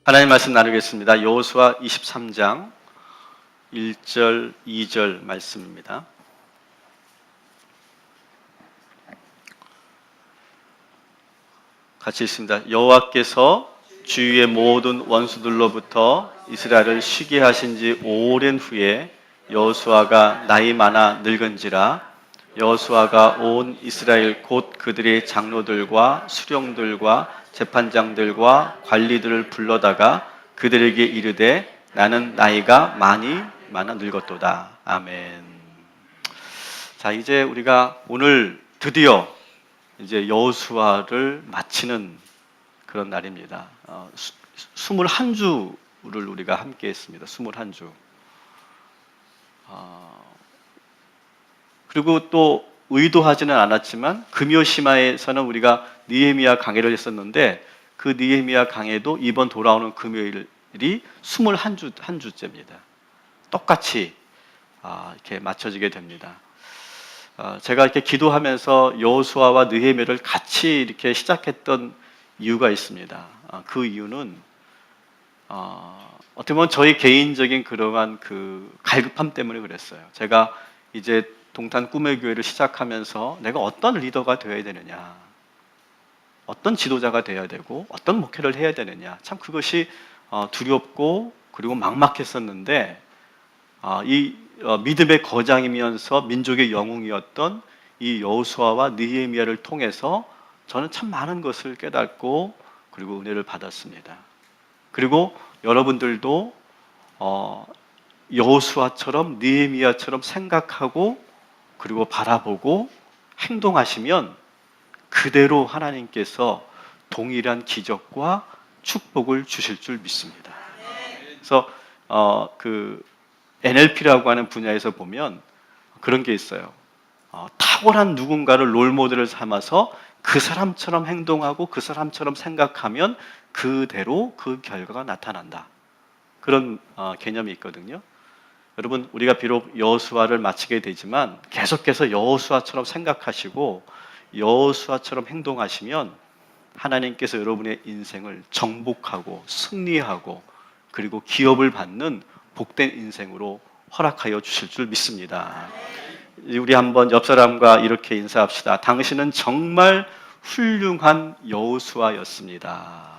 하나님 말씀 나누겠습니다. 여호수아 23장 1절, 2절 말씀입니다. 같이 읽습니다. 여호와께서 주위의 모든 원수들로부터 이스라엘을 쉬게 하신 지 오랜 후에 여호수아가 나이 많아 늙은지라 여호수아가 온 이스라엘 곧 그들의 장로들과 수령들과 재판장들과 관리들을 불러다가 그들에게 이르되 나는 나이가 많이 많아 늙었도다. 아멘. 자, 이제 우리가 오늘 드디어 이제 여호수아를 마치는 그런 날입니다. 21주를 우리가 함께 했습니다. 21주. 그리고 또 의도하지는 않았지만 금요시마에서는 우리가 느헤미야 강해를 했었는데 그 느헤미야 강해도 이번 돌아오는 금요일이 21주째입니다. 똑같이 이렇게 맞춰지게 됩니다. 제가 이렇게 기도하면서 여호수아와 느헤미야를 같이 이렇게 시작했던 이유가 있습니다. 그 이유는 어떻게 보면 저희 개인적인 그러한 그 갈급함 때문에 그랬어요. 제가 이제 동탄 꿈의 교회를 시작하면서 내가 어떤 리더가 되어야 되느냐, 어떤 지도자가 되어야 되고 어떤 목회를 해야 되느냐, 참 그것이 두렵고 그리고 막막했었는데 이 믿음의 거장이면서 민족의 영웅이었던 이 여호수아와 느헤미야를 통해서 저는 참 많은 것을 깨닫고 그리고 은혜를 받았습니다. 그리고 여러분들도 여호수아처럼 느헤미야처럼 생각하고 그리고 바라보고 행동하시면 그대로 하나님께서 동일한 기적과 축복을 주실 줄 믿습니다. 그래서 그 NLP라고 하는 분야에서 보면 그런 게 있어요. 탁월한 누군가를 롤모델을 삼아서 그 사람처럼 행동하고 그 사람처럼 생각하면 그대로 그 결과가 나타난다. 그런 개념이 있거든요. 여러분, 우리가 비록 여호수아를 마치게 되지만 계속해서 여호수아처럼 생각하시고 여호수아처럼 행동하시면 하나님께서 여러분의 인생을 정복하고 승리하고 그리고 기업을 받는 복된 인생으로 허락하여 주실 줄 믿습니다. 우리 한번 옆 사람과 이렇게 인사합시다. 당신은 정말 훌륭한 여호수아였습니다.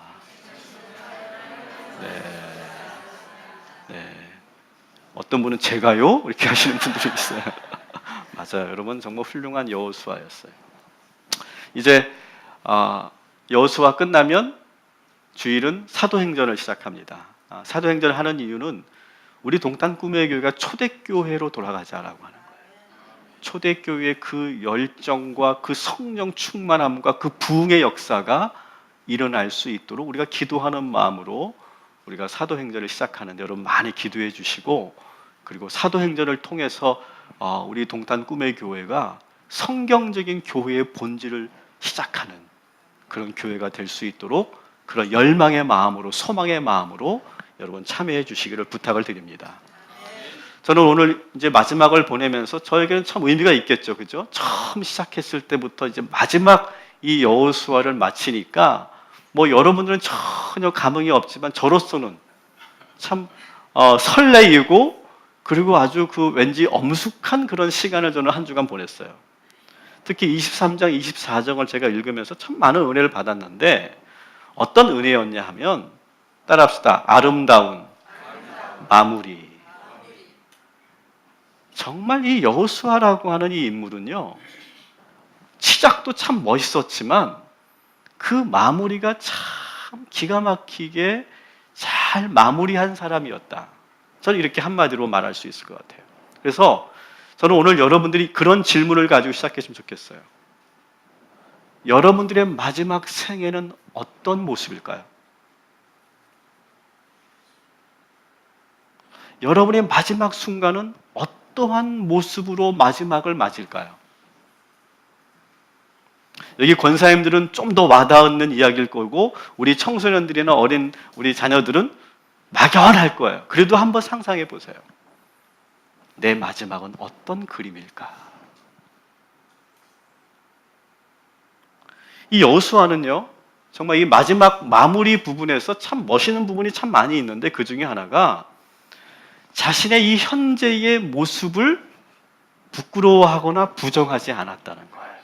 네. 어떤 분은 제가요? 이렇게 하시는 분들이 있어요. 맞아요. 여러분 정말 훌륭한 여호수아였어요. 이제 여호수아 끝나면 주일은 사도행전을 시작합니다. 사도행전을 하는 이유는 우리 동탄 꿈의 교회가 초대교회로 돌아가자라고 하는 거예요. 초대교회의 그 열정과 그 성령 충만함과 그 부흥의 역사가 일어날 수 있도록 우리가 기도하는 마음으로 우리가 사도행전을 시작하는데 여러분 많이 기도해 주시고 그리고 사도행전을 통해서 우리 동탄 꿈의 교회가 성경적인 교회의 본질을 시작하는 그런 교회가 될 수 있도록 그런 열망의 마음으로 소망의 마음으로 여러분 참여해 주시기를 부탁을 드립니다. 저는 오늘 이제 마지막을 보내면서 저에게는 참 의미가 있겠죠, 그죠? 처음 시작했을 때부터 이제 마지막 이 여호수아를 마치니까 뭐 여러분들은 전혀 감흥이 없지만 저로서는 참 설레이고 그리고 아주 그 왠지 엄숙한 그런 시간을 저는 한 주간 보냈어요. 특히 23장, 24장을 제가 읽으면서 참 많은 은혜를 받았는데 어떤 은혜였냐 하면 따라합시다. 아름다운 마무리. 정말 이 여호수아라고 하는 이 인물은요. 시작도 참 멋있었지만 그 마무리가 참 기가 막히게 잘 마무리한 사람이었다. 저는 이렇게 한마디로 말할 수 있을 것 같아요. 그래서 저는 오늘 여러분들이 그런 질문을 가지고 시작했으면 좋겠어요. 여러분들의 마지막 생애는 어떤 모습일까요? 여러분의 마지막 순간은 어떠한 모습으로 마지막을 맞을까요? 여기 권사님들은 좀 더 와닿는 이야기일 거고 우리 청소년들이나 어린 우리 자녀들은 막연할 거예요. 그래도 한번 상상해 보세요. 내 마지막은 어떤 그림일까? 이 여호수아는요, 정말 이 마지막 마무리 부분에서 참 멋있는 부분이 참 많이 있는데 그 중에 하나가 자신의 이 현재의 모습을 부끄러워하거나 부정하지 않았다는 거예요.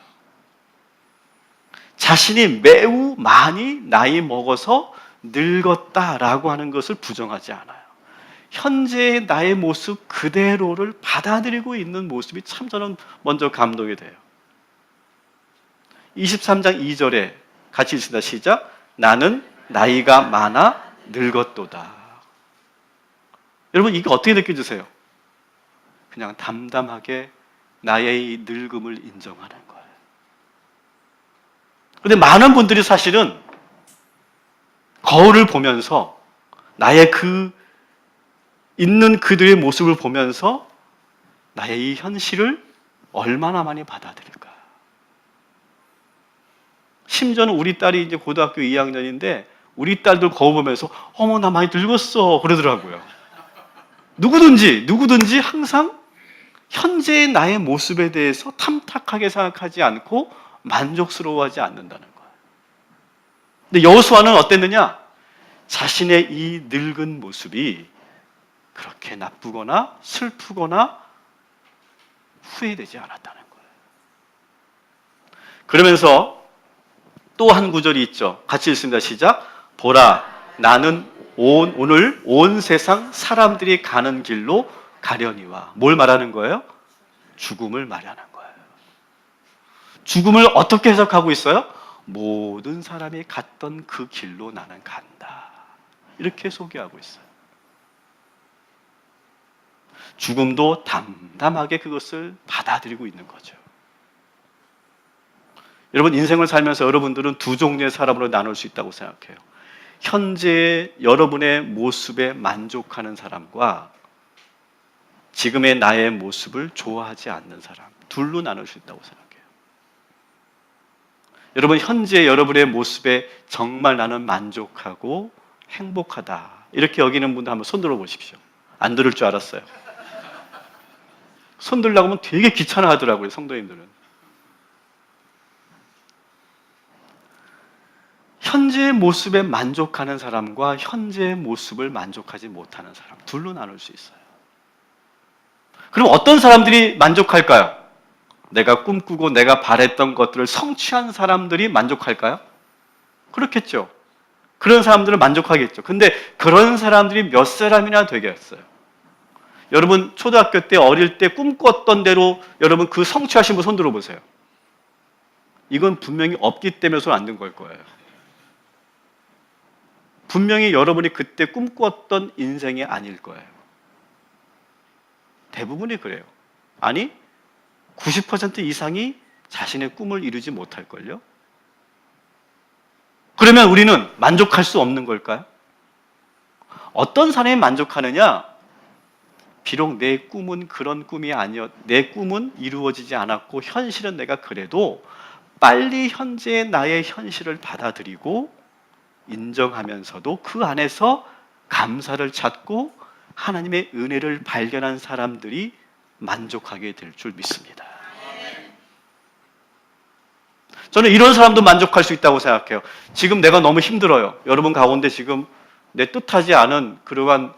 자신이 매우 많이 나이 먹어서 늙었다라고 하는 것을 부정하지 않아요. 현재의 나의 모습 그대로를 받아들이고 있는 모습이 참 저는 먼저 감동이 돼요. 23장 2절에 같이 읽습니다. 시작. 나는 나이가 많아 늙었도다. 여러분 이게 어떻게 느껴지세요? 그냥 담담하게 나의 이 늙음을 인정하는 거예요. 그런데 많은 분들이 사실은 거울을 보면서 나의 그 있는 그들의 모습을 보면서 나의 이 현실을 얼마나 많이 받아들일까? 심지어는 우리 딸이 이제 고등학교 2학년인데 우리 딸들 거울 보면서 어머 나 많이 늙었어 그러더라고요. 누구든지 항상 현재의 나의 모습에 대해서 탐탁하게 생각하지 않고 만족스러워하지 않는다는 거예요. 근데 여호수아는 어땠느냐? 자신의 이 늙은 모습이 그렇게 나쁘거나 슬프거나 후회되지 않았다는 거예요. 그러면서 또 한 구절이 있죠. 같이 읽습니다. 시작. 보라, 나는 오늘 온 세상 사람들이 가는 길로 가려니와. 뭘 말하는 거예요? 죽음을 말하는 거예요. 죽음을 어떻게 해석하고 있어요? 모든 사람이 갔던 그 길로 나는 간다. 이렇게 소개하고 있어요. 죽음도 담담하게 그것을 받아들이고 있는 거죠. 여러분 인생을 살면서 여러분들은 두 종류의 사람으로 나눌 수 있다고 생각해요. 현재 여러분의 모습에 만족하는 사람과 지금의 나의 모습을 좋아하지 않는 사람, 둘로 나눌 수 있다고 생각해요. 여러분 현재 여러분의 모습에 정말 나는 만족하고 행복하다 이렇게 여기는 분들 한번 손 들어 보십시오. 안 들을 줄 알았어요. 손 들려고 하면 되게 귀찮아 하더라고요, 성도님들은. 현재의 모습에 만족하는 사람과 현재의 모습을 만족하지 못하는 사람, 둘로 나눌 수 있어요. 그럼 어떤 사람들이 만족할까요? 내가 꿈꾸고 내가 바랬던 것들을 성취한 사람들이 만족할까요? 그렇겠죠. 그런 사람들은 만족하겠죠. 근데 그런 사람들이 몇 사람이나 되겠어요? 여러분 초등학교 때 어릴 때 꿈꿨던 대로 여러분 그 성취하신 분 손 들어보세요. 이건 분명히 없기 때문에 손 안 든 걸 거예요. 분명히 여러분이 그때 꿈꿨던 인생이 아닐 거예요. 대부분이 그래요. 아니 90% 이상이 자신의 꿈을 이루지 못할걸요? 그러면 우리는 만족할 수 없는 걸까요? 어떤 사람이 만족하느냐? 비록 내 꿈은 그런 꿈이 내 꿈은 이루어지지 않았고 현실은 내가 그래도 빨리 현재의 나의 현실을 받아들이고 인정하면서도 그 안에서 감사를 찾고 하나님의 은혜를 발견한 사람들이 만족하게 될 줄 믿습니다. 저는 이런 사람도 만족할 수 있다고 생각해요. 지금 내가 너무 힘들어요. 여러분 가운데 지금 내 뜻하지 않은 그러한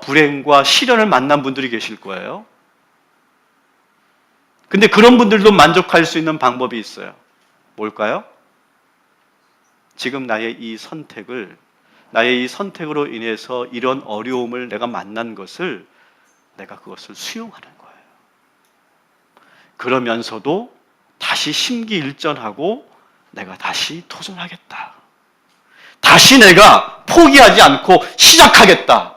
불행과 시련을 만난 분들이 계실 거예요. 근데 그런 분들도 만족할 수 있는 방법이 있어요. 뭘까요? 지금 나의 이 선택으로 인해서 이런 어려움을 내가 만난 것을 내가 그것을 수용하는 거예요. 그러면서도 다시 심기일전하고 내가 다시 도전하겠다. 다시 내가 포기하지 않고 시작하겠다.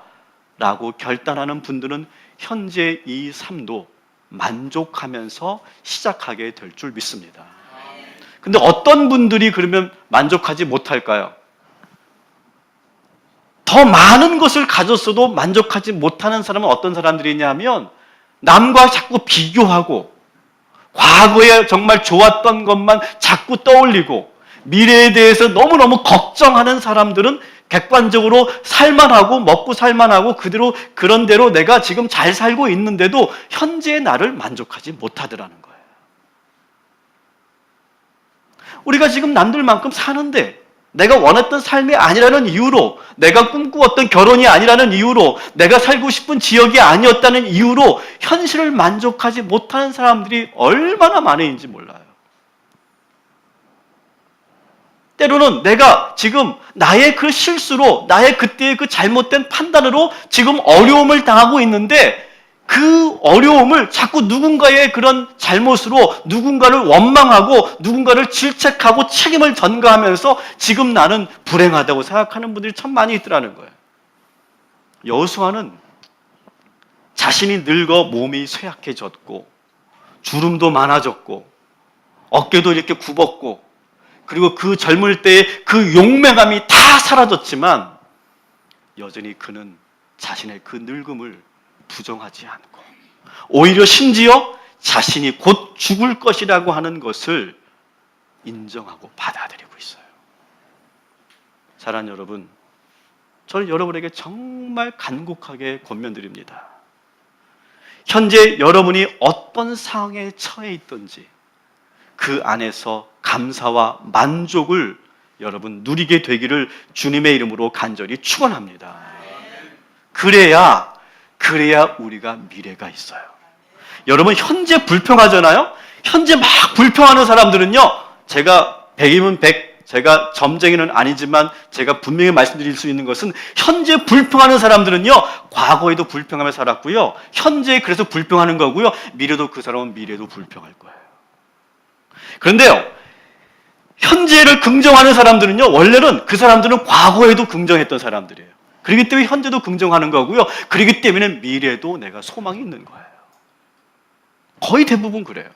라고 결단하는 분들은 현재 이 삶도 만족하면서 시작하게 될 줄 믿습니다. 근데 어떤 분들이 그러면 만족하지 못할까요? 더 많은 것을 가졌어도 만족하지 못하는 사람은 어떤 사람들이냐면 남과 자꾸 비교하고 과거에 정말 좋았던 것만 자꾸 떠올리고 미래에 대해서 너무너무 걱정하는 사람들은 객관적으로 살만하고 먹고 살만하고 그대로 그런 대로 내가 지금 잘 살고 있는데도 현재의 나를 만족하지 못하더라는 거예요. 우리가 지금 남들만큼 사는데 내가 원했던 삶이 아니라는 이유로, 내가 꿈꾸었던 결혼이 아니라는 이유로, 내가 살고 싶은 지역이 아니었다는 이유로 현실을 만족하지 못하는 사람들이 얼마나 많은지 몰라요. 때로는 내가 지금 나의 그 실수로, 나의 그때의 그 잘못된 판단으로 지금 어려움을 당하고 있는데 그 어려움을 자꾸 누군가의 그런 잘못으로 누군가를 원망하고 누군가를 질책하고 책임을 전가하면서 지금 나는 불행하다고 생각하는 분들이 참 많이 있더라는 거예요. 여호수아는 자신이 늙어 몸이 쇠약해졌고 주름도 많아졌고 어깨도 이렇게 굽었고 그리고 그 젊을 때의 그 용맹함이 다 사라졌지만 여전히 그는 자신의 그 늙음을 부정하지 않고 오히려 심지어 자신이 곧 죽을 것이라고 하는 것을 인정하고 받아들이고 있어요. 사랑하는 여러분, 저는 여러분에게 정말 간곡하게 권면드립니다. 현재 여러분이 어떤 상황에 처해 있든지 그 안에서 감사와 만족을 여러분 누리게 되기를 주님의 이름으로 간절히 축원합니다. 그래야 우리가 미래가 있어요. 여러분 현재 불평하잖아요. 현재 막 불평하는 사람들은요, 제가 100이면 100, 제가 점쟁이는 아니지만 제가 분명히 말씀드릴 수 있는 것은 현재 불평하는 사람들은요, 과거에도 불평하며 살았고요, 현재 그래서 불평하는 거고요, 미래도 그 사람은 미래도 불평할 거예요. 그런데요, 현재를 긍정하는 사람들은요, 원래는 그 사람들은 과거에도 긍정했던 사람들이에요. 그렇기 때문에 현재도 긍정하는 거고요, 그렇기 때문에 미래도 내가 소망이 있는 거예요. 거의 대부분 그래요.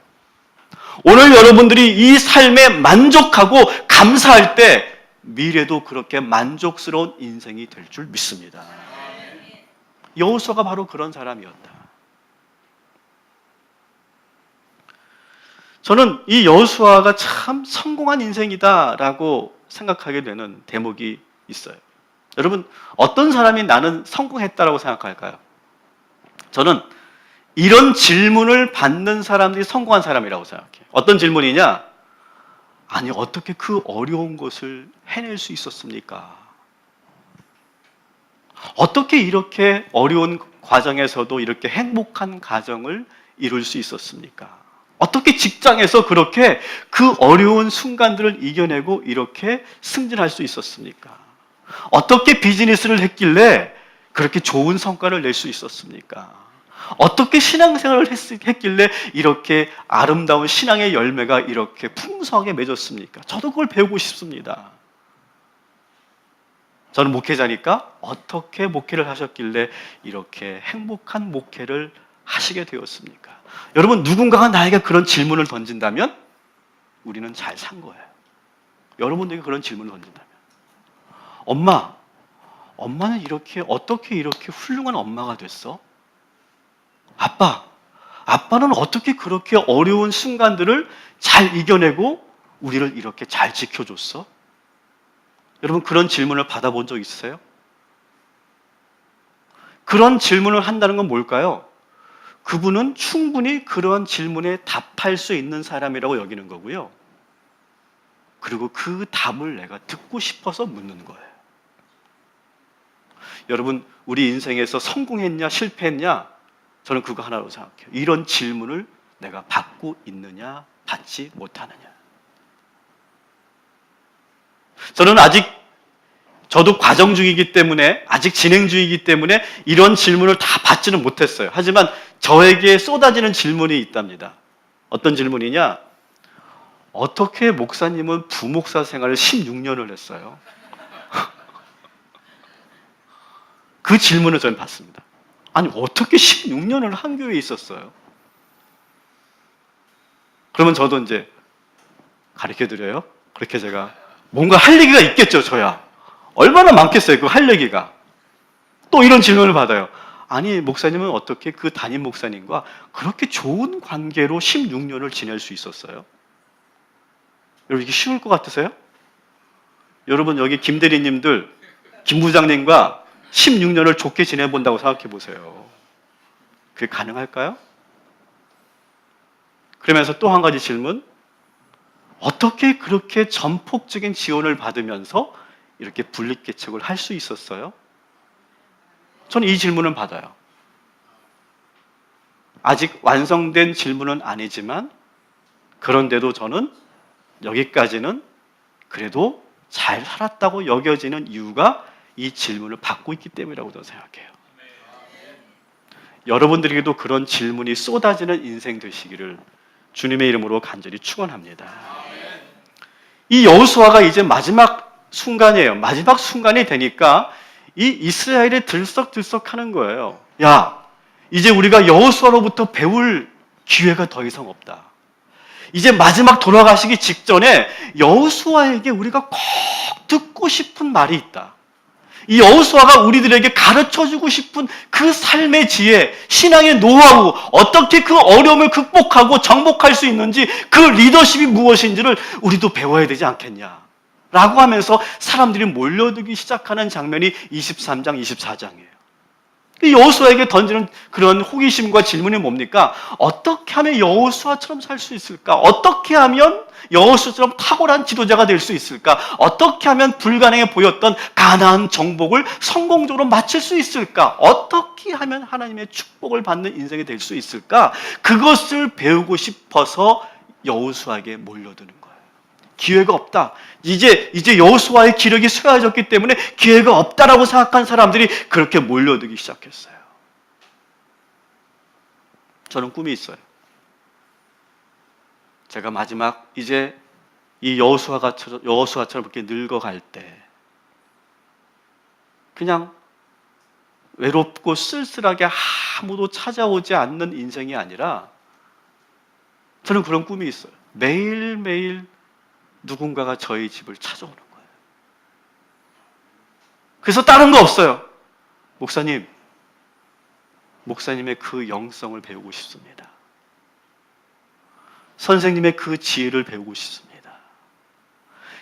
오늘 여러분들이 이 삶에 만족하고 감사할 때 미래도 그렇게 만족스러운 인생이 될 줄 믿습니다. 여호수아가 바로 그런 사람이었다. 저는 이 여호수아가 참 성공한 인생이다라고 생각하게 되는 대목이 있어요. 여러분, 어떤 사람이 나는 성공했다라고 생각할까요? 저는 이런 질문을 받는 사람들이 성공한 사람이라고 생각해요. 어떤 질문이냐? 아니, 어떻게 그 어려운 것을 해낼 수 있었습니까? 어떻게 이렇게 어려운 과정에서도 이렇게 행복한 가정을 이룰 수 있었습니까? 어떻게 직장에서 그렇게 그 어려운 순간들을 이겨내고 이렇게 승진할 수 있었습니까? 어떻게 비즈니스를 했길래 그렇게 좋은 성과를 낼 수 있었습니까? 어떻게 신앙생활을 했길래 이렇게 아름다운 신앙의 열매가 이렇게 풍성하게 맺었습니까? 저도 그걸 배우고 싶습니다. 저는 목회자니까 어떻게 목회를 하셨길래 이렇게 행복한 목회를 하시게 되었습니까? 여러분, 누군가가 나에게 그런 질문을 던진다면 우리는 잘 산 거예요. 여러분들에게 그런 질문을 던진다면, 엄마는 어떻게 이렇게 훌륭한 엄마가 됐어? 아빠는 어떻게 그렇게 어려운 순간들을 잘 이겨내고 우리를 이렇게 잘 지켜줬어? 여러분, 그런 질문을 받아본 적 있으세요? 그런 질문을 한다는 건 뭘까요? 그분은 충분히 그런 질문에 답할 수 있는 사람이라고 여기는 거고요. 그리고 그 답을 내가 듣고 싶어서 묻는 거예요. 여러분, 우리 인생에서 성공했냐 실패했냐? 저는 그거 하나로 생각해요. 이런 질문을 내가 받고 있느냐 받지 못하느냐. 저도 과정 중이기 때문에, 아직 진행 중이기 때문에 이런 질문을 다 받지는 못했어요. 하지만 저에게 쏟아지는 질문이 있답니다. 어떤 질문이냐? 어떻게 목사님은 부목사 생활을 16년을 했어요? 그 질문을 저는 받습니다. 아니, 어떻게 16년을 한 교회에 있었어요? 그러면 저도 이제 가르쳐드려요. 그렇게 제가 뭔가 할 얘기가 있겠죠, 저야. 얼마나 많겠어요, 그 할 얘기가. 또 이런 질문을 받아요. 아니, 목사님은 어떻게 그 담임 목사님과 그렇게 좋은 관계로 16년을 지낼 수 있었어요? 여러분, 이게 쉬울 것 같으세요? 여러분, 여기 김 대리님들, 김 부장님과 16년을 좋게 지내본다고 생각해 보세요. 그게 가능할까요? 그러면서 또 한 가지 질문. 어떻게 그렇게 전폭적인 지원을 받으면서 이렇게 분립개척을 할 수 있었어요? 저는 이 질문을 받아요. 아직 완성된 질문은 아니지만 그런데도 저는 여기까지는 그래도 잘 살았다고 여겨지는 이유가 이 질문을 받고 있기 때문이라고 저는 생각해요. 여러분들에게도 그런 질문이 쏟아지는 인생 되시기를 주님의 이름으로 간절히 축원합니다. 이 여호수아가 이제 마지막 순간이에요. 마지막 순간이 되니까 이 이스라엘이 들썩들썩하는 거예요. 야, 이제 우리가 여호수아로부터 배울 기회가 더 이상 없다. 이제 마지막 돌아가시기 직전에 여호수아에게 우리가 꼭 듣고 싶은 말이 있다. 이 여호수아가 우리들에게 가르쳐주고 싶은 그 삶의 지혜, 신앙의 노하우, 어떻게 그 어려움을 극복하고 정복할 수 있는지 그 리더십이 무엇인지를 우리도 배워야 되지 않겠냐 라고 하면서 사람들이 몰려들기 시작하는 장면이 23장, 24장이에요. 여호수아에게 던지는 그런 호기심과 질문이 뭡니까? 어떻게 하면 여호수아처럼 살 수 있을까? 어떻게 하면 여호수아처럼 탁월한 지도자가 될 수 있을까? 어떻게 하면 불가능해 보였던 가나안 정복을 성공적으로 마칠 수 있을까? 어떻게 하면 하나님의 축복을 받는 인생이 될 수 있을까? 그것을 배우고 싶어서 여호수아에게 몰려드는 거예요. 기회가 없다. 이제 여호수아의 기력이 쇠해졌기 때문에 기회가 없다라고 생각한 사람들이 그렇게 몰려들기 시작했어요. 저는 꿈이 있어요. 제가 마지막 이제 이 여호수아처럼 이렇게 늙어갈 때 그냥 외롭고 쓸쓸하게 아무도 찾아오지 않는 인생이 아니라 저는 그런 꿈이 있어요. 매일매일 누군가가 저희 집을 찾아오는 거예요. 그래서 다른 거 없어요. 목사님의 그 영성을 배우고 싶습니다. 선생님의 그 지혜를 배우고 싶습니다.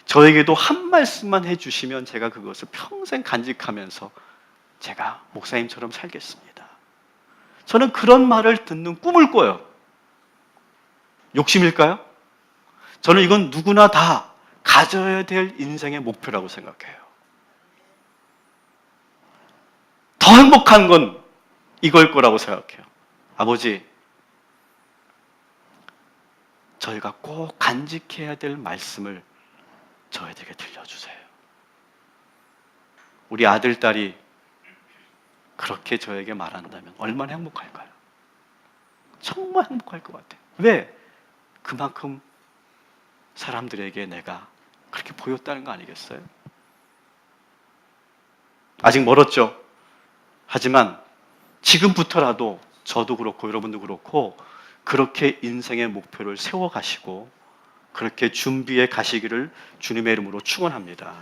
저에게도 한 말씀만 해주시면 제가 그것을 평생 간직하면서 제가 목사님처럼 살겠습니다. 저는 그런 말을 듣는 꿈을 꿔요. 욕심일까요? 저는 이건 누구나 다 가져야 될 인생의 목표라고 생각해요. 더 행복한 건 이걸 거라고 생각해요. 아버지, 저희가 꼭 간직해야 될 말씀을 저희에게 들려주세요. 우리 아들, 딸이 그렇게 저에게 말한다면 얼마나 행복할까요? 정말 행복할 것 같아요. 왜? 그만큼 사람들에게 내가 그렇게 보였다는 거 아니겠어요? 아직 멀었죠. 하지만 지금부터라도 저도 그렇고 여러분도 그렇고 그렇게 인생의 목표를 세워가시고 그렇게 준비해 가시기를 주님의 이름으로 축원합니다.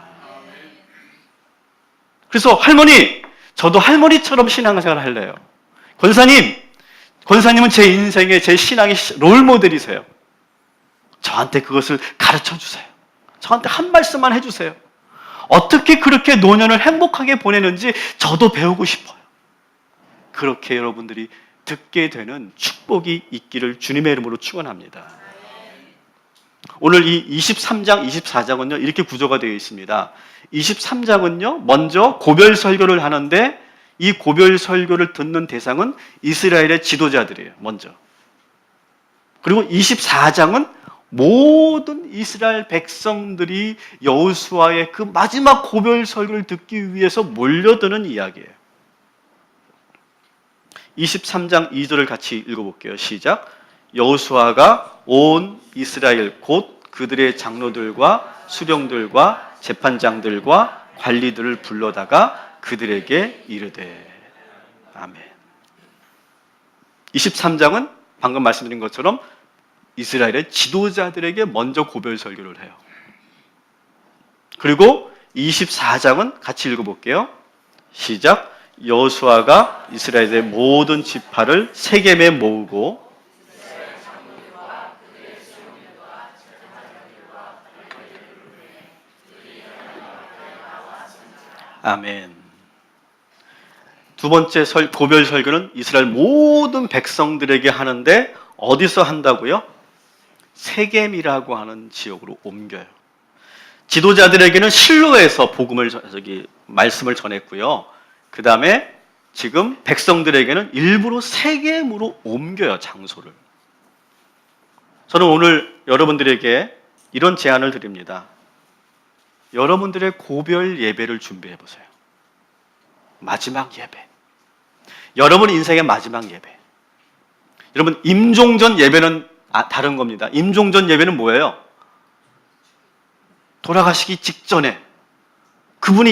그래서 할머니, 저도 할머니처럼 신앙생활을 할래요. 권사님은 제 인생의 제 신앙의 롤모델이세요. 저한테 그것을 가르쳐 주세요. 저한테 한 말씀만 해주세요. 어떻게 그렇게 노년을 행복하게 보내는지 저도 배우고 싶어요. 그렇게 여러분들이 듣게 되는 축복이 있기를 주님의 이름으로 축원합니다. 오늘 이 23장, 24장은요 이렇게 구조가 되어 있습니다. 23장은요 먼저 고별 설교를 하는데 이 고별 설교를 듣는 대상은 이스라엘의 지도자들이에요. 먼저. 그리고 24장은 모든 이스라엘 백성들이 여호수아의 그 마지막 고별 설교를 듣기 위해서 몰려드는 이야기예요. 23장 2절을 같이 읽어볼게요. 시작. 여호수아가 온 이스라엘 곧 그들의 장로들과 수령들과 재판장들과 관리들을 불러다가 그들에게 이르되. 아멘. 23장은 방금 말씀드린 것처럼 이스라엘의 지도자들에게 먼저 고별 설교를 해요. 그리고 24장은 같이 읽어볼게요. 시작. 여호수아가 이스라엘의 모든 지파를 세겜에 모으고 아멘. 두 번째 고별 설교는 이스라엘 모든 백성들에게 하는데 어디서 한다고요? 세겜이라고 하는 지역으로 옮겨요. 지도자들에게는 실로에서 말씀을 전했고요. 그 다음에 지금 백성들에게는 일부러 세겜으로 옮겨요, 장소를. 저는 오늘 여러분들에게 이런 제안을 드립니다. 여러분들의 고별 예배를 준비해 보세요. 마지막 예배. 여러분 인생의 마지막 예배. 여러분, 임종전 예배는 다른 겁니다. 임종전 예배는 뭐예요? 돌아가시기 직전에 그분이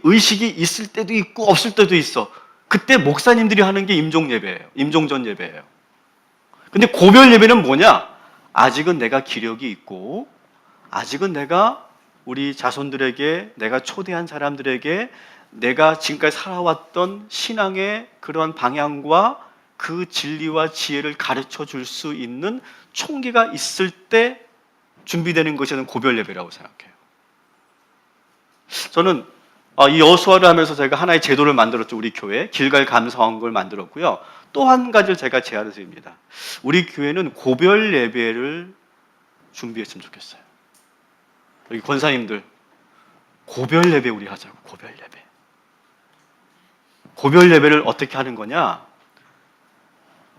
의식이 있을 때도 있고 없을 때도 있어. 그때 목사님들이 하는 게 임종 예배예요. 임종전 예배예요. 근데 고별 예배는 뭐냐? 아직은 내가 기력이 있고, 아직은 내가 우리 자손들에게, 내가 초대한 사람들에게 내가 지금까지 살아왔던 신앙의 그러한 방향과 그 진리와 지혜를 가르쳐 줄 수 있는 총기가 있을 때 준비되는 것이 저는 고별 예배라고 생각해요. 저는 이 여호수아를 하면서 제가 하나의 제도를 만들었죠. 우리 교회 길갈 감사원을 만들었고요. 또 한 가지를 제가 제안을 드립니다. 우리 교회는 고별 예배를 준비했으면 좋겠어요. 여기 권사님들 고별 예배 우리 하자고. 고별 예배. 고별 예배를 어떻게 하는 거냐?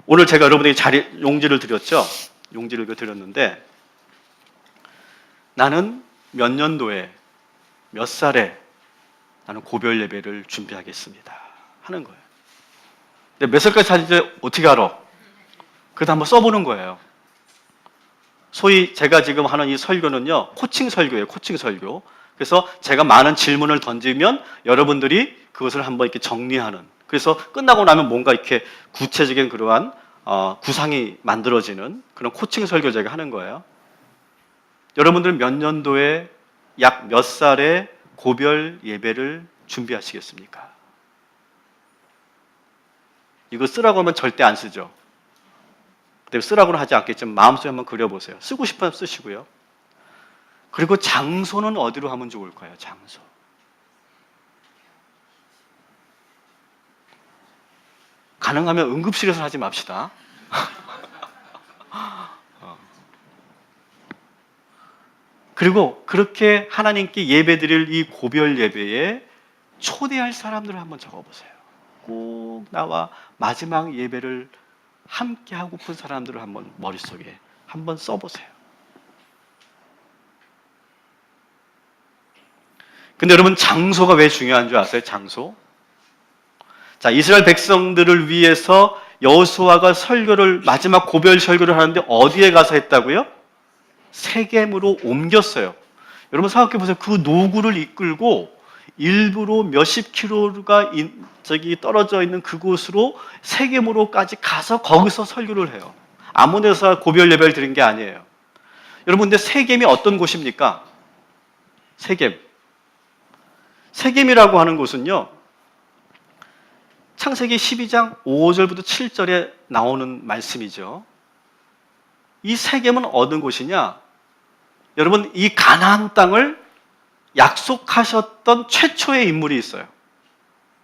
오늘 제가 여러분에게 용지를 드렸죠. 용지를 드렸는데 나는 몇 년도에 몇 살에 나는 고별 예배를 준비하겠습니다 하는 거예요. 근데 몇 살까지 사는지 어떻게 알아? 그래도 한번 써보는 거예요. 소위 제가 지금 하는 이 설교는요, 코칭 설교예요. 코칭 설교. 그래서 제가 많은 질문을 던지면 여러분들이 그것을 한번 이렇게 정리하는, 그래서 끝나고 나면 뭔가 이렇게 구체적인 그러한 구상이 만들어지는 그런 코칭 설교 제가 하는 거예요. 여러분들은 몇 년도에 약 몇 살에 고별 예배를 준비하시겠습니까? 이거 쓰라고 하면 절대 안 쓰죠. 근데 쓰라고는 하지 않겠지만 마음속에 한번 그려보세요. 쓰고 싶으면 쓰시고요. 그리고 장소는 어디로 하면 좋을까요? 장소. 가능하면 응급실에서 하지 맙시다. 그리고 그렇게 하나님께 예배드릴 이 고별 예배에 초대할 사람들을 한번 적어보세요. 꼭 나와 마지막 예배를 함께 하고픈 사람들을 한번 머릿속에 한번 써보세요. 근데 여러분, 장소가 왜 중요한 줄 아세요? 장소? 자, 이스라엘 백성들을 위해서 여호수아가 마지막 고별 설교를 하는데 어디에 가서 했다고요? 세겜으로 옮겼어요. 여러분 생각해 보세요. 그 노구를 이끌고 일부러 몇십 킬로가 떨어져 있는 그곳으로 세겜으로까지 가서 거기서 설교를 해요. 아무 데서 고별 예배를 드린 게 아니에요. 여러분, 근데 세겜이 어떤 곳입니까? 세겜. 세겜이라고 하는 곳은요, 창세기 12장 5절부터 7절에 나오는 말씀이죠. 이 세겜은 어떤 곳이냐? 여러분, 이 가나안 땅을 약속하셨던 최초의 인물이 있어요.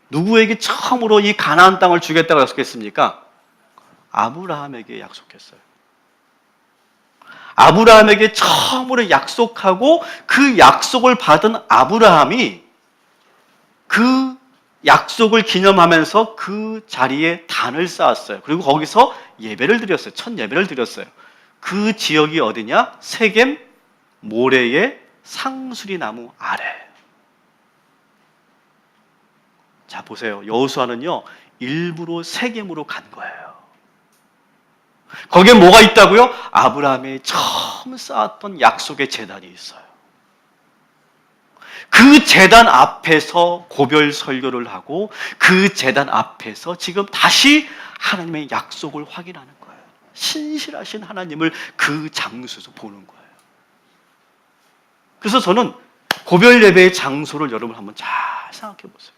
누구에게 처음으로 이 가나안 땅을 주겠다고 약속했습니까? 아브라함에게 약속했어요. 아브라함에게 처음으로 약속하고 그 약속을 받은 아브라함이 그 약속을 기념하면서 그 자리에 단을 쌓았어요. 그리고 거기서 예배를 드렸어요. 첫 예배를 드렸어요. 그 지역이 어디냐? 세겜 모래의 상수리 나무 아래. 자, 보세요. 여호수아는요, 일부러 세겜으로 간 거예요. 거기에 뭐가 있다고요? 아브라함이 처음 쌓았던 약속의 제단이 있어요. 그 제단 앞에서 고별 설교를 하고 그 제단 앞에서 지금 다시 하나님의 약속을 확인하는 거예요. 신실하신 하나님을 그 장소에서 보는 거예요. 그래서 저는 고별 예배의 장소를 여러분 한번 잘 생각해 보세요.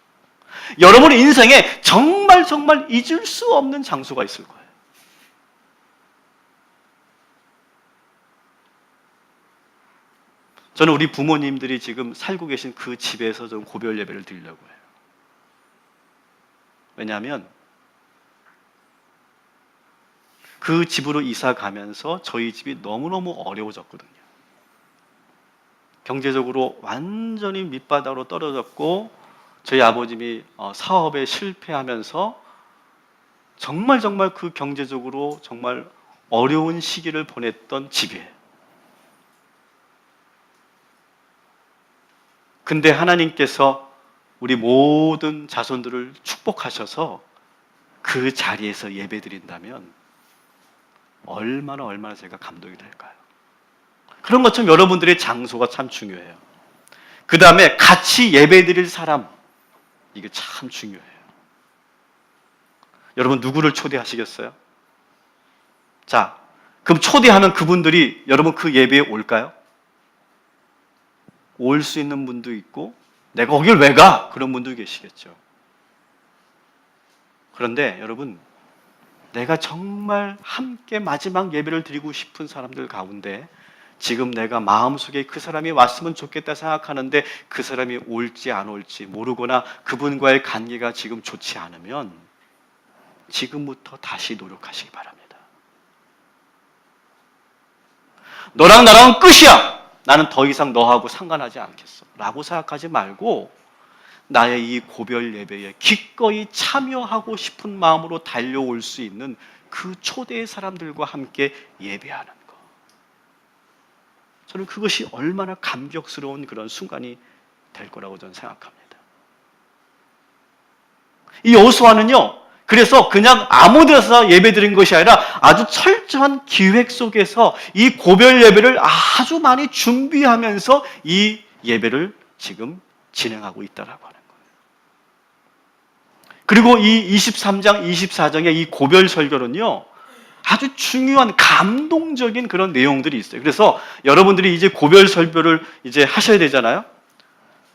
여러분의 인생에 정말 잊을 수 없는 장소가 있을 거예요. 저는 우리 부모님들이 지금 살고 계신 그 집에서 좀 고별 예배를 드리려고 해요. 왜냐하면 그 집으로 이사 가면서 저희 집이 너무너무 어려워졌거든요. 경제적으로 완전히 밑바닥으로 떨어졌고 저희 아버님이 사업에 실패하면서 정말 그 경제적으로 정말 어려운 시기를 보냈던 집이에요. 근데 하나님께서 우리 모든 자손들을 축복하셔서 그 자리에서 예배드린다면 얼마나 제가 감동이 될까요? 그런 것처럼 여러분들의 장소가 참 중요해요. 그 다음에 같이 예배드릴 사람, 이게 참 중요해요. 여러분 누구를 초대하시겠어요? 자, 그럼 초대하는 그분들이 여러분 그 예배에 올까요? 올 수 있는 분도 있고 내가 거길 왜 가? 그런 분도 계시겠죠. 그런데 여러분, 내가 정말 함께 마지막 예배를 드리고 싶은 사람들 가운데 지금 내가 마음속에 그 사람이 왔으면 좋겠다 생각하는데 그 사람이 올지 안 올지 모르거나 그분과의 관계가 지금 좋지 않으면 지금부터 다시 노력하시기 바랍니다. 너랑 나랑은 끝이야. 나는 더 이상 너하고 상관하지 않겠어 라고 생각하지 말고 나의 이 고별 예배에 기꺼이 참여하고 싶은 마음으로 달려올 수 있는 그 초대의 사람들과 함께 예배하는 것. 저는 그것이 얼마나 감격스러운 그런 순간이 될 거라고 저는 생각합니다. 이 여호수아는요, 그래서 그냥 아무 데서 예배 드린 것이 아니라 아주 철저한 기획 속에서 이 고별 예배를 아주 많이 준비하면서 이 예배를 지금 진행하고 있다라고 하는 거예요. 그리고 이 23장, 24장의 이 고별 설교는요, 아주 중요한 감동적인 그런 내용들이 있어요. 그래서 여러분들이 이제 고별 설교를 이제 하셔야 되잖아요.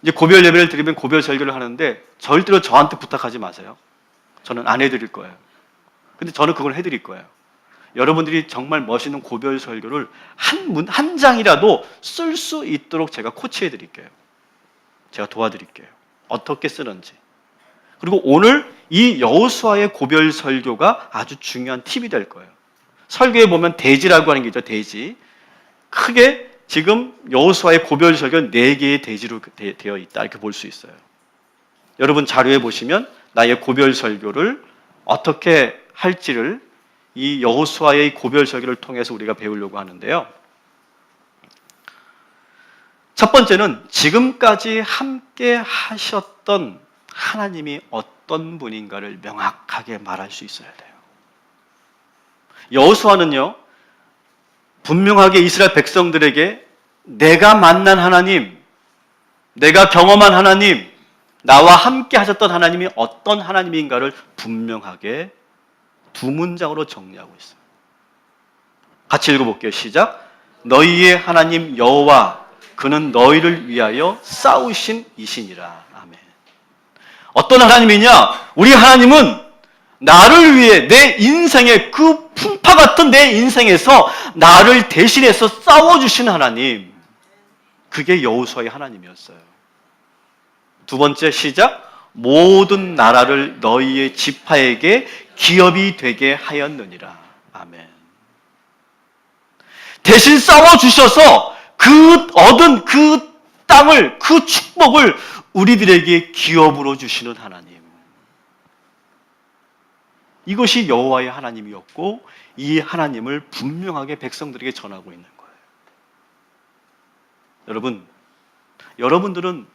이제 고별 예배를 드리면 고별 설교를 하는데 절대로 저한테 부탁하지 마세요. 저는 안 해드릴 거예요. 근데 저는 그걸 해드릴 거예요. 여러분들이 정말 멋있는 고별 설교를 한 장이라도 쓸 수 있도록 제가 코치해 드릴게요. 제가 도와드릴게요. 어떻게 쓰는지. 그리고 오늘 이 여호수아의 고별 설교가 아주 중요한 팁이 될 거예요. 설교에 보면 대지라고 하는 게 있죠. 대지. 크게 지금 여호수아의 고별 설교는 4개의 대지로 되어 있다. 이렇게 볼 수 있어요. 여러분 자료에 보시면 나의 고별 설교를 어떻게 할지를 이 여호수아의 고별 설교를 통해서 우리가 배우려고 하는데요. 첫 번째는 지금까지 함께 하셨던 하나님이 어떤 분인가를 명확하게 말할 수 있어야 돼요. 여호수아는요, 분명하게 이스라엘 백성들에게 내가 만난 하나님, 내가 경험한 하나님, 나와 함께 하셨던 하나님이 어떤 하나님인가를 분명하게 2문장으로 정리하고 있어요. 같이 읽어볼게요. 시작. 너희의 하나님 여호와 그는 너희를 위하여 싸우신 이시니라. 아멘. 어떤 하나님이냐? 우리 하나님은 나를 위해 내 인생의 그 풍파 같은 내 인생에서 나를 대신해서 싸워주신 하나님. 그게 여호수아의 하나님이었어요. 2번째 시작. 모든 나라를 너희의 지파에게 기업이 되게 하였느니라. 아멘. 대신 싸워주셔서 그 얻은 그 땅을, 그 축복을 우리들에게 기업으로 주시는 하나님. 이것이 여호와의 하나님이었고 이 하나님을 분명하게 백성들에게 전하고 있는 거예요. 여러분, 여러분들은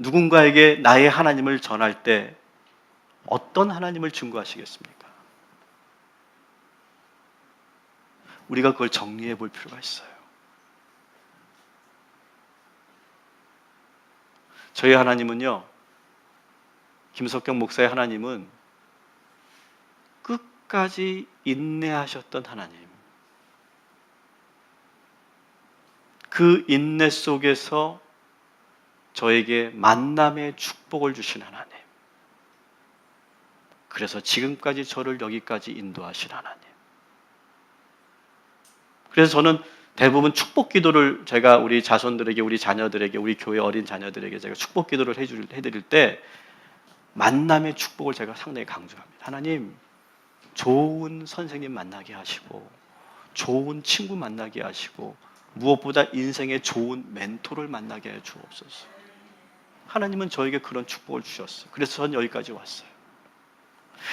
누군가에게 나의 하나님을 전할 때 어떤 하나님을 증거하시겠습니까? 우리가 그걸 정리해 볼 필요가 있어요. 저희 하나님은요, 김석경 목사의 하나님은 끝까지 인내하셨던 하나님. 그 인내 속에서 저에게 만남의 축복을 주신 하나님. 그래서 지금까지 저를 여기까지 인도하신 하나님. 그래서 저는 대부분 축복 기도를 제가 우리 자손들에게, 우리 자녀들에게, 우리 교회 어린 자녀들에게 제가 축복 기도를 해드릴 때 만남의 축복을 제가 상당히 강조합니다. 하나님, 좋은 선생님 만나게 하시고 좋은 친구 만나게 하시고 무엇보다 인생의 좋은 멘토를 만나게 해 주옵소서. 하나님은 저에게 그런 축복을 주셨어요. 그래서 전 여기까지 왔어요.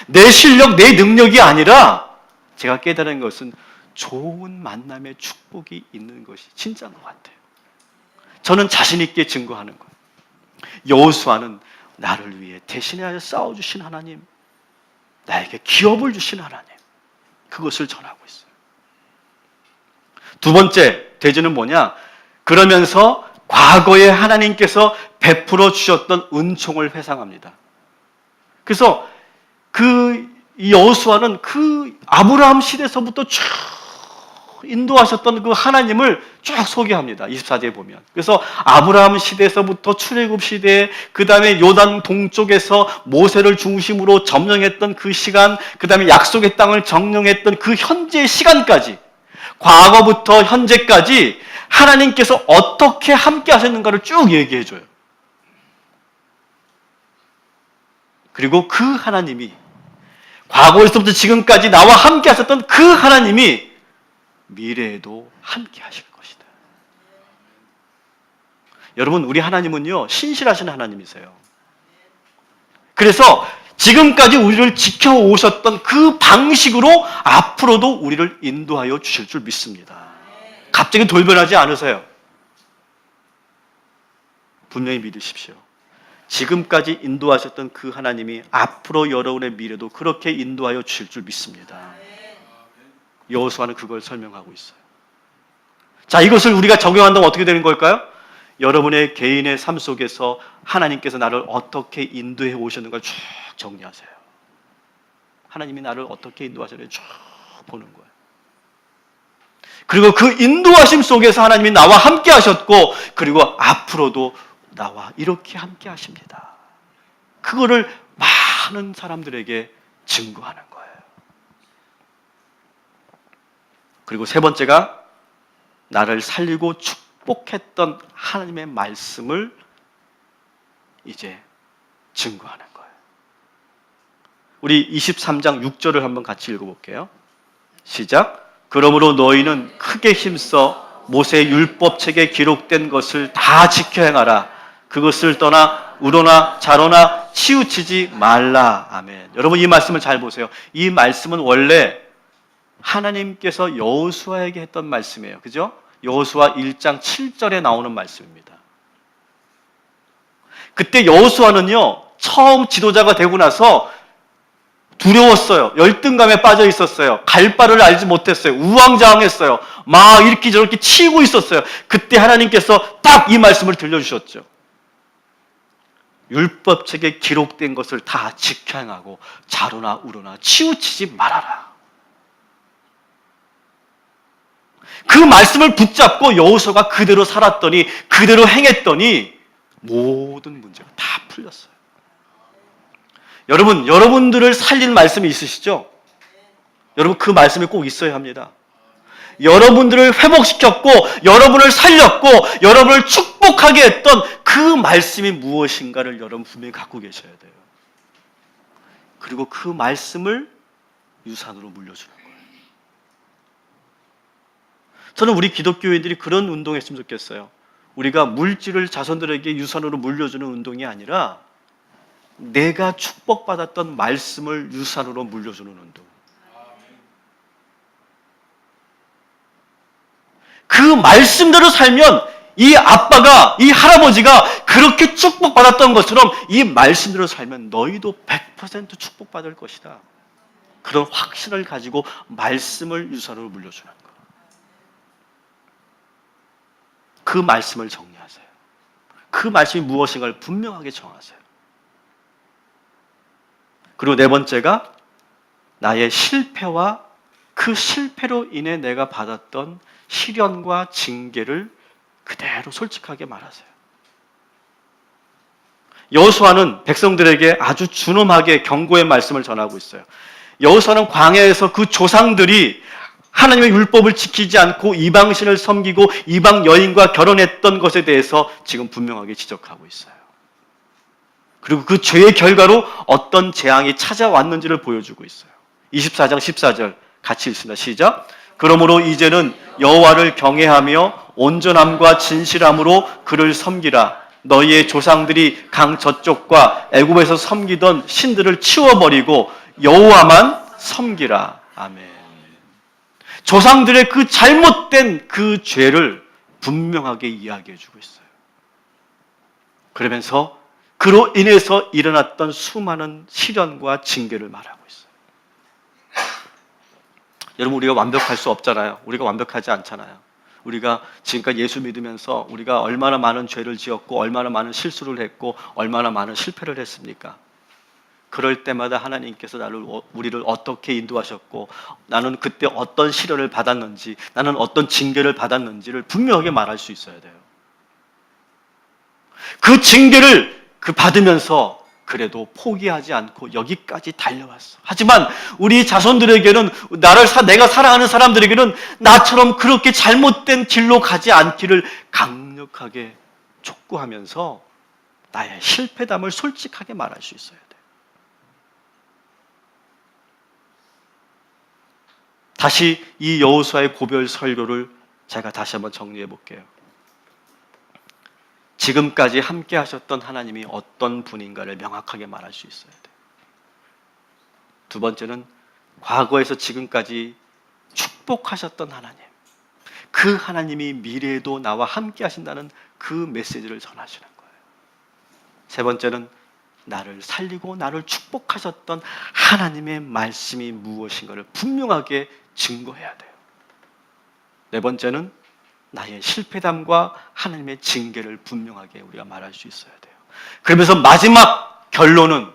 내 실력, 내 능력이 아니라 제가 깨달은 것은 좋은 만남의 축복이 있는 것이 진짜인 것 같아요. 저는 자신 있게 증거하는 거예요. 여호수아는 나를 위해 대신하여 싸워주신 하나님, 나에게 기업을 주신 하나님, 그것을 전하고 있어요. 두 번째 대지는 뭐냐? 그러면서 과거에 하나님께서 베풀어 주셨던 은총을 회상합니다. 그래서 이 여호수아는 그 아브라함 시대에서부터 쭉 인도하셨던 그 하나님을 쭉 소개합니다. 24절에 보면. 그래서 아브라함 시대에서부터 출애굽 시대, 그 다음에 요단 동쪽에서 모세를 중심으로 점령했던 그 시간, 그 다음에 약속의 땅을 점령했던 그 현재의 시간까지, 과거부터 현재까지 하나님께서 어떻게 함께 하셨는가를 쭉 얘기해 줘요. 그리고 그 하나님이 과거에서부터 지금까지 나와 함께 하셨던 그 하나님이 미래에도 함께 하실 것이다. 여러분, 우리 하나님은요, 신실하신 하나님이세요. 그래서 지금까지 우리를 지켜오셨던 그 방식으로 앞으로도 우리를 인도하여 주실 줄 믿습니다. 갑자기 돌변하지 않으세요. 분명히 믿으십시오. 지금까지 인도하셨던 그 하나님이 앞으로 여러분의 미래도 그렇게 인도하여 주실 줄 믿습니다. 여호수아는 그걸 설명하고 있어요. 자, 이것을 우리가 적용한다면 어떻게 되는 걸까요? 여러분의 개인의 삶 속에서 하나님께서 나를 어떻게 인도해 오셨는가 쭉 정리하세요. 하나님이 나를 어떻게 인도하셨는지 쭉 보는 거예요. 그리고 그 인도하심 속에서 하나님이 나와 함께 하셨고, 그리고 앞으로도 나와 이렇게 함께 하십니다. 그거를 많은 사람들에게 증거하는 거예요. 그리고 세 번째가 나를 살리고 축복했던 하나님의 말씀을 이제 증거하는 거예요. 우리 23장 6절을 한번 같이 읽어볼게요. 시작. 그러므로 너희는 크게 힘써 모세의 율법책에 기록된 것을 다 지켜 행하라. 그것을 떠나 우로나 좌로나 치우치지 말라. 아멘. 여러분, 이 말씀을 잘 보세요. 이 말씀은 원래 하나님께서 여호수아에게 했던 말씀이에요. 그죠? 여호수아 1장 7절에 나오는 말씀입니다. 그때 여호수아는요, 처음 지도자가 되고 나서 두려웠어요. 열등감에 빠져 있었어요. 갈 바를 알지 못했어요. 우왕좌왕했어요. 막 이렇게 저렇게 치고 있었어요. 그때 하나님께서 딱 이 말씀을 들려주셨죠. 율법책에 기록된 것을 다 지켜 행하고 좌로나 우로나 치우치지 말아라. 그 말씀을 붙잡고 여호수아가 그대로 살았더니, 그대로 행했더니 모든 문제가 다 풀렸어요. 여러분, 여러분들을 살린 말씀이 있으시죠? 여러분, 그 말씀이 꼭 있어야 합니다. 여러분들을 회복시켰고, 여러분을 살렸고, 여러분을 축복하게 했던 그 말씀이 무엇인가를 여러분 분명히 갖고 계셔야 돼요. 그리고 그 말씀을 유산으로 물려주는 거예요. 저는 우리 기독교인들이 그런 운동했으면 좋겠어요. 우리가 물질을 자손들에게 유산으로 물려주는 운동이 아니라 내가 축복받았던 말씀을 유산으로 물려주는 운동. 그 말씀대로 살면 이 아빠가, 이 할아버지가 그렇게 축복받았던 것처럼 이 말씀대로 살면 너희도 100% 축복받을 것이다. 그런 확신을 가지고 말씀을 유산으로 물려주는 것. 그 말씀을 정리하세요. 그 말씀이 무엇인가를 분명하게 정하세요. 그리고 네 번째가 나의 실패와 그 실패로 인해 내가 받았던 시련과 징계를 그대로 솔직하게 말하세요. 여호수아는 백성들에게 아주 준엄하게 경고의 말씀을 전하고 있어요. 여호수아는 광야에서 그 조상들이 하나님의 율법을 지키지 않고 이방신을 섬기고 이방 여인과 결혼했던 것에 대해서 지금 분명하게 지적하고 있어요. 그리고 그 죄의 결과로 어떤 재앙이 찾아왔는지를 보여주고 있어요. 24장 14절 같이 읽습니다. 시작. 그러므로 이제는 여호와를 경외하며 온전함과 진실함으로 그를 섬기라. 너희의 조상들이 강 저쪽과 애굽에서 섬기던 신들을 치워버리고 여호와만 섬기라. 아멘. 조상들의 그 잘못된 그 죄를 분명하게 이야기해 주고 있어요. 그러면서 그로 인해서 일어났던 수많은 시련과 징계를 말하고 있어요. 여러분, 우리가 완벽할 수 없잖아요. 우리가 완벽하지 않잖아요. 우리가 지금까지 예수 믿으면서 우리가 얼마나 많은 죄를 지었고 얼마나 많은 실수를 했고 얼마나 많은 실패를 했습니까? 그럴 때마다 하나님께서 우리를 어떻게 인도하셨고 나는 그때 어떤 시련을 받았는지 나는 어떤 징계를 받았는지를 분명하게 말할 수 있어야 돼요. 그 징계를 받으면서 그래도 포기하지 않고 여기까지 달려왔어. 하지만 우리 자손들에게는 내가 사랑하는 사람들에게는 나처럼 그렇게 잘못된 길로 가지 않기를 강력하게 촉구하면서 나의 실패담을 솔직하게 말할 수 있어야 돼. 다시 이 여호수아의 고별 설교를 제가 다시 한번 정리해 볼게요. 지금까지 함께 하셨던 하나님이 어떤 분인가를 명확하게 말할 수 있어야 돼요. 두 번째는 과거에서 지금까지 축복하셨던 하나님, 그 하나님이 미래에도 나와 함께 하신다는 그 메시지를 전하시는 거예요. 세 번째는 나를 살리고 나를 축복하셨던 하나님의 말씀이 무엇인가를 분명하게 증거해야 돼요. 네 번째는 나의 실패담과 하나님의 징계를 분명하게 우리가 말할 수 있어야 돼요. 그러면서 마지막 결론은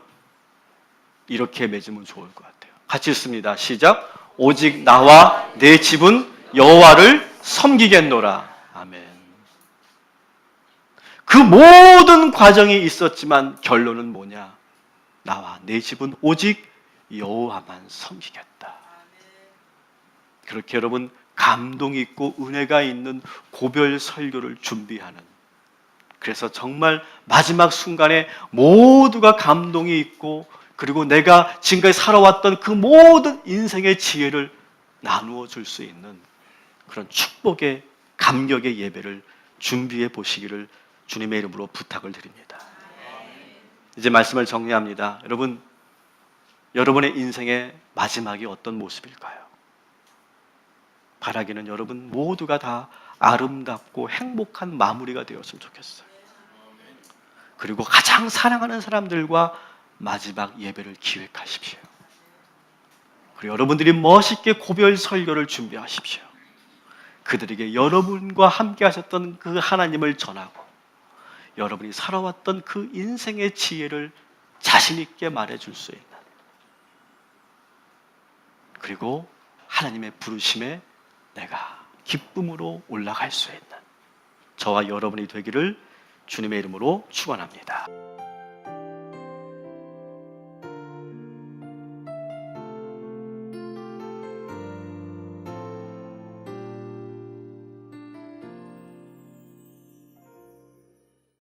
이렇게 맺으면 좋을 것 같아요. 같이 읽습니다. 시작. 오직 나와 내 집은 여호와를 섬기겠노라. 아멘. 그 모든 과정이 있었지만 결론은 뭐냐? 나와 내 집은 오직 여호와만 섬기겠다. 그렇게 여러분 감동이 있고 은혜가 있는 고별 설교를 준비하는, 그래서 정말 마지막 순간에 모두가 감동이 있고 그리고 내가 지금까지 살아왔던 그 모든 인생의 지혜를 나누어 줄 수 있는 그런 축복의 감격의 예배를 준비해 보시기를 주님의 이름으로 부탁을 드립니다. 이제 말씀을 정리합니다. 여러분의 인생의 마지막이 어떤 모습일까요? 바라기는 여러분 모두가 다 아름답고 행복한 마무리가 되었으면 좋겠어요. 그리고 가장 사랑하는 사람들과 마지막 예배를 기획하십시오. 그리고 여러분들이 멋있게 고별 설교를 준비하십시오. 그들에게 여러분과 함께 하셨던 그 하나님을 전하고 여러분이 살아왔던 그 인생의 지혜를 자신 있게 말해줄 수 있는, 그리고 하나님의 부르심에 내가 기쁨으로 올라갈 수 있는 저와 여러분이 되기를 주님의 이름으로 축원합니다.